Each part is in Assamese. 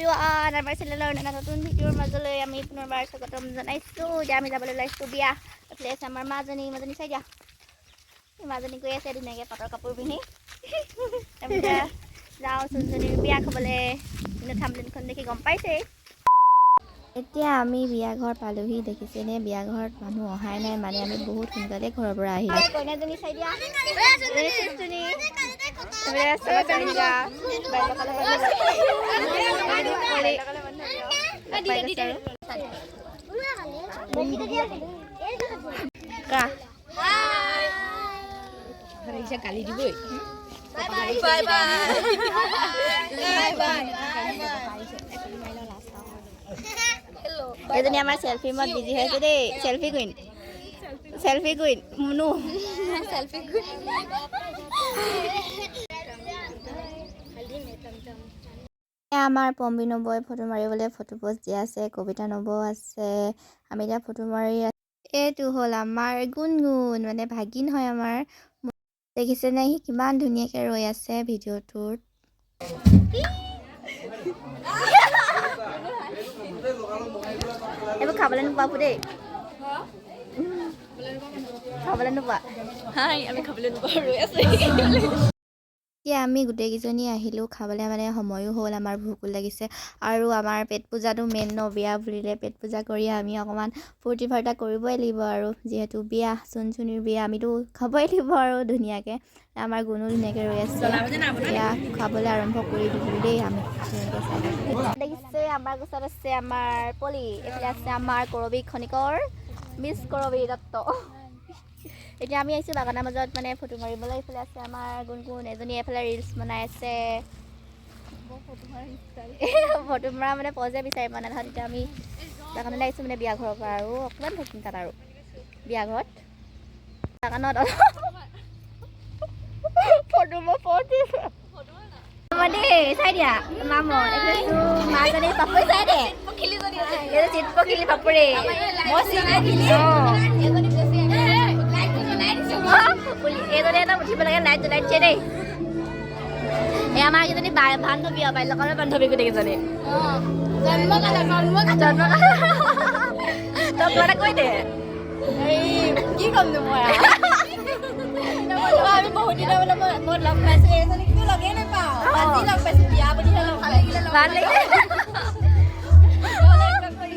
everyone, আমাৰ চেনেলৰ নতুন ভিডিঅ'ৰ মাজলৈ আমি পুনৰবাৰ স্বাগতম জনাইছোঁ। এতিয়া আমি যাবলৈ ওলাইছোঁ বিয়া। এইফালে আছে আমাৰ মাজনী চাই দিয়া। মাজনী গৈ আছে ধুনীয়াকৈ পাটৰ কাপোৰ পিন্ধি। আমি এতিয়া যাওঁ চুনজনীৰ বিয়া খাবলৈ। কিন্তু থাম্বনেইলখন দেখি গম পাইছেই। এতিয়া আমি বিয়া ঘৰ পালোহি। দেখিছেনে বিয়া ঘৰত মানুহ অহাই নাই, মানে আমি বহুত সোনকালে ঘৰৰ পৰা আহিলোঁ। কইনাজনী চাই দিয়া। গালি দিবই। এজনী আমাৰ চেলফি মত বিজি হৈছে দেই। Selfie queen Munu. আমাৰ পম্পী নবৈ ফটো মাৰিবলৈ ফটো পোষ্ট দি আছে। কবিতা নবৌ আছে। আমি এতিয়া ফটো মাৰি এইটো হ'ল আমাৰ গুণগুণ, মানে ভাগিন হয় আমাৰ। দেখিছেনে সি কিমান ধুনীয়াকৈ ৰৈ আছে ভিডিঅ'টোত। এইবোৰ খাবলৈ নোপোৱা দেই, খাবলৈ নোপোৱা। আমি খাবলৈ নোপোৱা ৰৈ আছে। এতিয়া আমি গোটেইকেইজনী আহিলোঁ খাবলৈ, মানে সময়ো হ'ল, আমাৰ ভোকো লাগিছে। আৰু আমাৰ পেট পূজাটো মেইন ন, বিয়া বুলিলে পেট পূজা কৰি আমি অকণমান ফূৰ্তি ফাৰ্তা কৰিবই লাগিব। আৰু যিহেতু বিয়া, চুনচুনিৰ বিয়া, আমিতো খাবই লাগিব আৰু ধুনীয়াকৈ। আমাৰ গুণো ধুনীয়াকৈ ৰৈ আছে। এতিয়া খাবলৈ আৰম্ভ কৰি দিলোঁ দেই আমি। দেখিছে আমাৰ ওচৰত আছে আমাৰ পলি, এইফালে আছে আমাৰ কৰবী খনিকৰ, মিছ কৰবী দত্ত। এতিয়া আমি আহিছোঁ বাগানৰ মাজত মানে ফটো মাৰিবলৈ। এইফালে আছে আমাৰ গুণগুণ, এজনী এফালে ৰিলচ বনাই আছে। ফটো মৰা মানে পজে বিচাৰি পোৱা নাই। তেতিয়া আমি বাগানলৈ আহিছোঁ মানে বিয়া ঘৰৰ পৰা, আৰু অকণমান থাকিম তাত আৰু বিয়া ঘৰত বাগানত চাই দিয়া মামত। মাজনী পাপৰি চাই দে, চিটপখিলি পাপৰি। এইজনী একদম উঠিব লাগে, লাইট জ্বলাইছে দেই। এই আমাৰ কেইজনী বান্ধৱী আৰু বাল্যকালৰ বান্ধৱী গোটেইকেইজনী। তই কিবা এটা কৈ দে। কি ক'ম নো মই, আমি বহুত দিনৰ মই লগ পাইছোঁ। এইজনী কিন্তু লগেই নাপাওঁ, আজি লগ পাইছোঁ। বিয়া বুলিহে লগ পাইছোঁ। ভাল লাগিলে,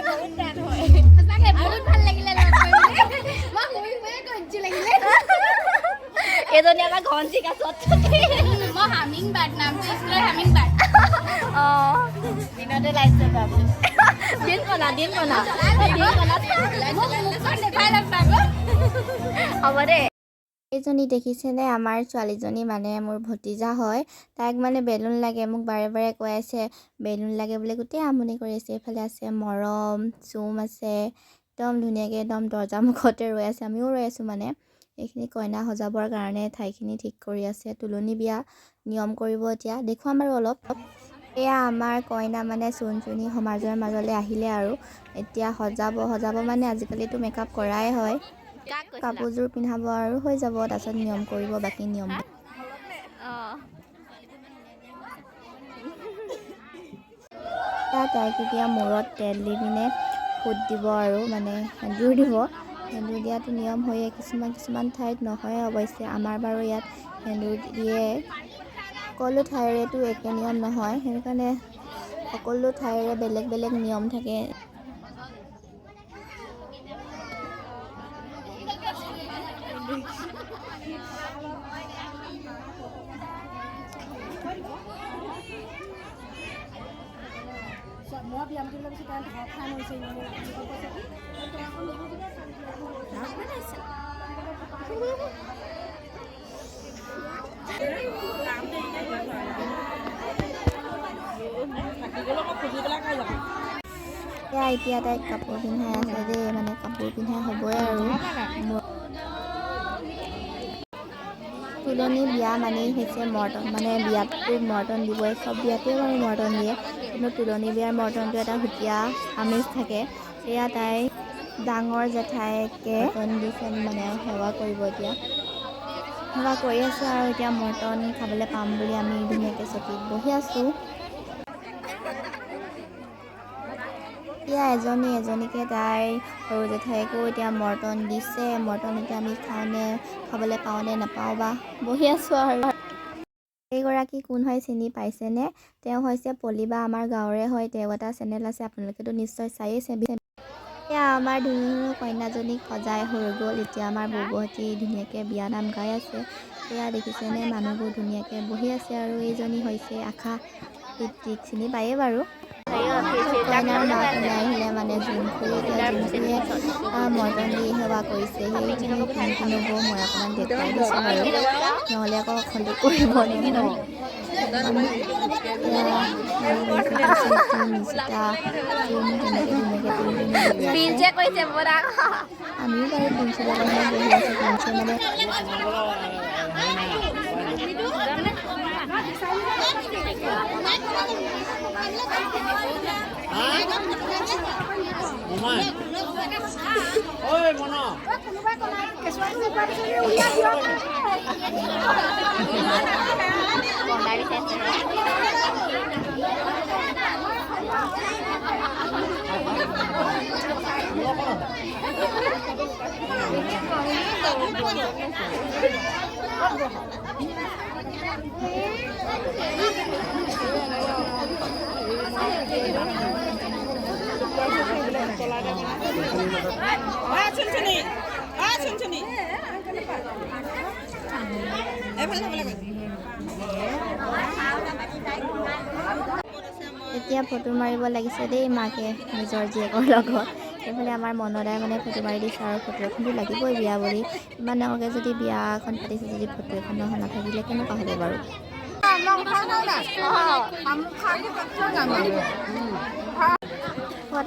বহুত টান হয়। সঁচাকৈ বহুত ভাল লাগিলে লগ লাগিলে। এজনী আমাৰ ঘনচি কাছত মই হামিং বাৰ্ড, নামটো স্কুলৰ হামিং বাৰ্ড। অঁ, দিনতে লাইট জ্বলাম। দিন কনা হ'ব দেই। এইজনী দেখিছেনে আমাৰ ছোৱালীজনী, মানে মোৰ ভতিজা হয়। তাইক মানে বেলুন লাগে, মোক বাৰে বাৰে কৈ আছে বেলুন লাগে বুলি, গোটেই আমনি কৰি আছে। এইফালে আছে মৰম, চুম আছে, একদম ধুনীয়াকৈ একদম দৰ্জা মুখতে ৰৈ আছে। আমিও ৰৈ আছোঁ মানে। এইখিনি কইনা সজাবৰ কাৰণে ঠাইখিনি ঠিক কৰি আছে। তুলনি বিয়া নিয়ম কৰিব এতিয়া, দেখুৱাম আৰু অলপ। এয়া আমাৰ কইনা মানে চুনচুনি সমাজৰ মাজলৈ আহিলে আৰু এতিয়া সজাব মানে আজিকালিতো মেকআপ কৰাই হয়। কাপোৰযোৰ পিন্ধাব আৰু হৈ যাব, তাৰপিছত নিয়ম কৰিব বাকী নিয়ম। তাইক এতিয়া মূৰত তেল দি পিনে ফুট দিব আৰু মানে সেন্দুৰ দিব। সেন্দুৰ দিয়াটো নিয়ম হয়েই, কিছুমান ঠাইত নহয় অৱশ্যে। আমাৰ বাৰু ইয়াত সেন্দুৰ দিয়ে। সকলো ঠাইৰেতো একে নিয়ম নহয়, সেইকাৰণে সকলো ঠাইৰে বেলেগ বেলেগ নিয়ম থাকে। মই বিয়া পাতিবলৈ পিছত তাৰ ঘৰ খান হৈছে এতিয়া তাইক কাপোৰ পিন্ধাই আছে দেই, মানে কাপোৰ পিন্ধাই হ'বই আৰু। তুলনি বিয়া মানেই হৈছে মৰ্টন, মানে বিয়াততো মৰ্টন দিবই, চব বিয়াতেই বাৰু মৰ্টন দিয়ে, কিন্তু তুলনি বিয়াৰ মৰ্টনটো এটা সুকীয়া আমেজ থাকে। এয়া তাই ডাঙৰ জেঠাইকে মৰ্টন দিছে, মানে সেৱা কৰিব এতিয়া। সেৱা কৰি আছে আৰু এতিয়া মৰ্টন খাবলৈ পাম বুলি আমি ধুনীয়াকৈ চকীত বহি আছোঁ। এতিয়া এজনীকে তাই সৰু জেঠাইকো এতিয়া মৰ্টন দিছে। মৰ্টন এতিয়া আমি খাবলৈ পাওঁনে নাপাওঁ বা বহি আছোঁ আৰু। এইগৰাকী কোন হয় চিনি পাইছেনে? তেওঁ হৈছে পলিবা, আমাৰ গাঁৱৰে হয়। তেওঁ এটা চেনেল আছে, আপোনালোকেতো নিশ্চয় চায়েই। এতিয়া আমাৰ ধুনু কন্যাজনীক সজাই হৈ গ'ল। এতিয়া আমাৰ বৌবহঁতি ধুনীয়াকৈ বিয়া নাম গাই আছে। এয়া দেখিছেনে, মানুহবোৰ ধুনীয়াকৈ বহি আছে। আৰু এইজনী হৈছে আশা পিতৃক চিনি পায়েই বাৰু। কইনাৰ মাক ওলাই আহিলে মানে জোনখুৰী। এতিয়া জোনখুৰীয়ে মৰ্টন দি সেৱা কৰিছে। সেইজনী কোন বৌ মই অকণমান দেখুৱাই দিছোঁ বাৰু, নহ'লে আকৌ অখন্তি কৰিব নহয়। এয়া হেৰি কৰিছে সুচিতি, নিচিতা, জোন তেনেকৈ ধুনীয়াকৈ তিনিজনী বহি আছে। আমিও বাৰু প্ৰিন্সিৰ লগত মানে বহি আছোঁ। প্ৰিন্সে মানে এতিয়া ফটো মাৰিব লাগিছে দেই মাকে নিজৰ জীয়েকৰ লগত। সেইফালে আমাৰ মনদাই মানে ফটো মাৰি দিছে আৰু ফটো এখনতো লাগিবই বিয়া বুলি। ইমান ডাঙৰকৈ যদি বিয়া এখন পাতিছে, যদি ফটো এখন নাথাকিলে কেনেকুৱা হ'ব বাৰু।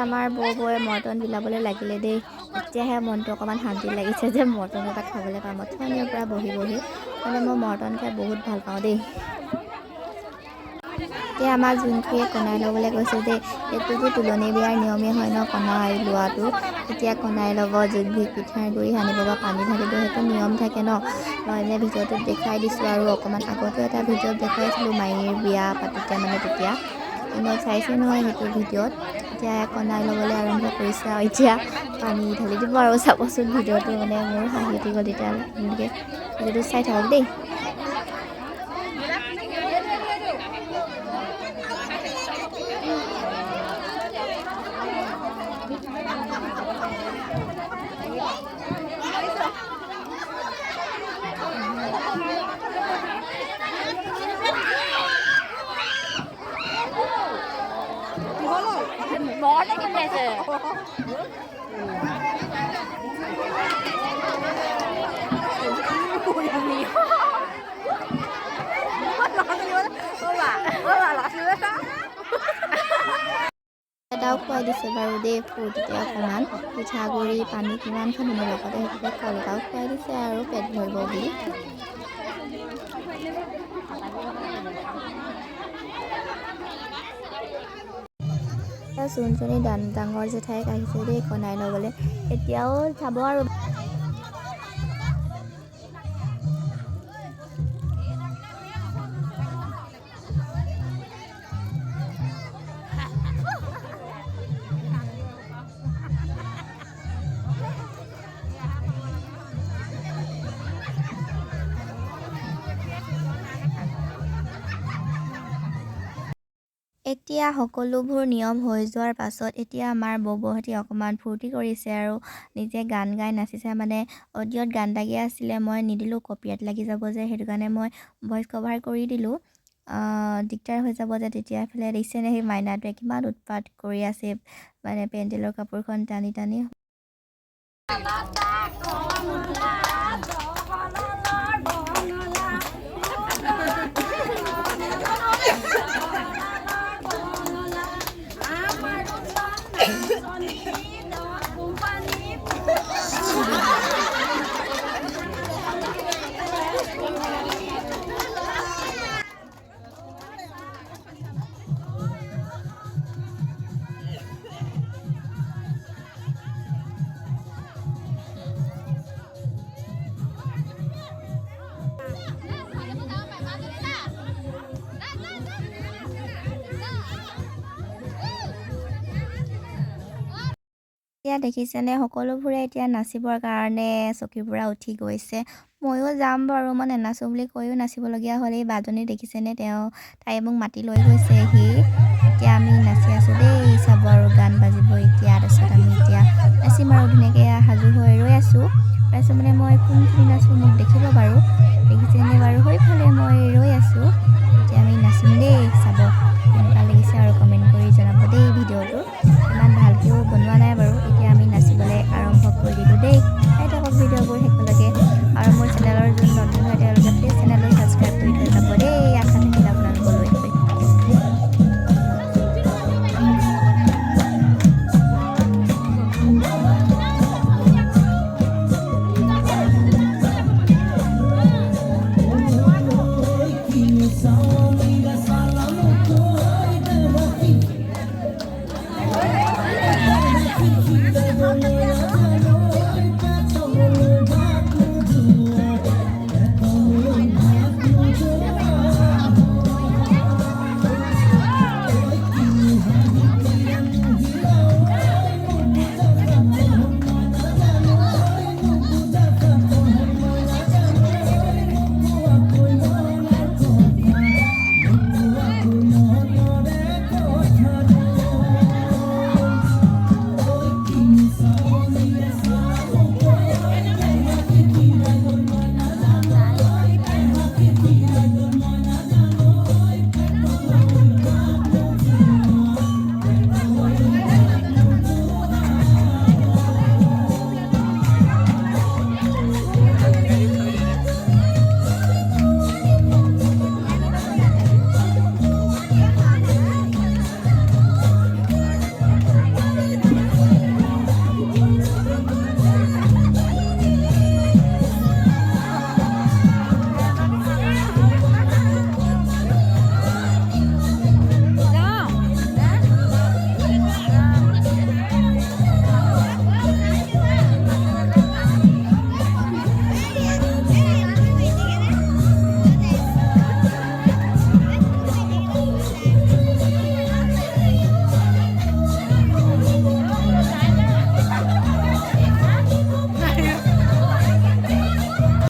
আমাৰ বৌৱে মৰ্টন বিলাবলৈ লাগিলে দেই। এতিয়াহে মনটো অকণমান শান্তি লাগিছে যে মৰ্টন এটা খাবলৈ পাম। অথনিৰ পৰা বহি মানে মই মৰ্টন খাই বহুত ভাল পাওঁ দেই। এতিয়া আমাৰ জোনখুৰীয়ে কণাই ল'বলৈ গৈছে দেই। এইটোতো তুলনি বিয়াৰ নিয়মেই হয় ন, কণাই লোৱাটো। এতিয়া কণাই ল'ব, জোনখুৰীক পিঠাৰ গুড়ি সানিব বা পানী ঢালিব, সেইটো নিয়ম থাকে ন। মই এনে ভিডিঅ'টোত দেখুৱাই দিছোঁ আৰু অকণমান আগতেও এটা ভিডিঅ'ত দেখুৱাইছিলোঁ মায়ীৰ বিয়া পাতোঁতে মানে তেতিয়া মই চাইছে নহয় সেইটো ভিডিঅ'ত। এতিয়া কণাই ল'বলৈ আৰম্ভ কৰিছে আৰু এতিয়া পানী ঢালি দিব আৰু। চাবচোন ভিডিঅ'টো, মানে মোৰ হাঁহি উঠি গ'ল তেতিয়া। এনেকৈ ভিডিঅ'টো চাই থাকক দেই। এটাও খুৱাই দিছে বাৰু দেই, ফূৰ্তিতে অকণমান পিঠাগুড়ি পানী কিমান খাবনো, লগতে সেইটোতে কল এটাও খুৱাই দিছে আৰু পেট ভৰিব বুলি। চোনচনি ডাঙৰ জেঠাইক আহিছে দেই কণাই ল'বলৈ। এতিয়াও চাব আৰু। এতিয়া সকলোবোৰ নিয়ম হৈ যোৱাৰ পাছত এতিয়া আমাৰ বৌবহঁতি অকণমান ফূৰ্তি কৰিছে আৰু নিজে গান গাই নাচিছে। মানে অডিঅ'ত গান লাগি আছিলে, মই নিদিলোঁ, কপিৰাইট লাগি যাব যে, সেইটো কাৰণে মই ভইচ কভাৰ কৰি দিলোঁ। দিগদাৰ হৈ যাব যে তেতিয়া। এফালে দেখিছেনে সেই মাইনাটোৱে কিমান উৎপাত কৰি আছে, মানে পেণ্ডেলৰ কাপোৰখন টানি টানি। এতিয়া দেখিছেনে সকলোবোৰে এতিয়া নাচিবৰ কাৰণে চকীৰ পৰা উঠি গৈছে। ময়ো যাম বাৰু, মই নেনাচো বুলি কৈও নাচিবলগীয়া হ'ল। এই বাজনী দেখিছেনে, তাই মোক মাতি লৈ গৈছেহি।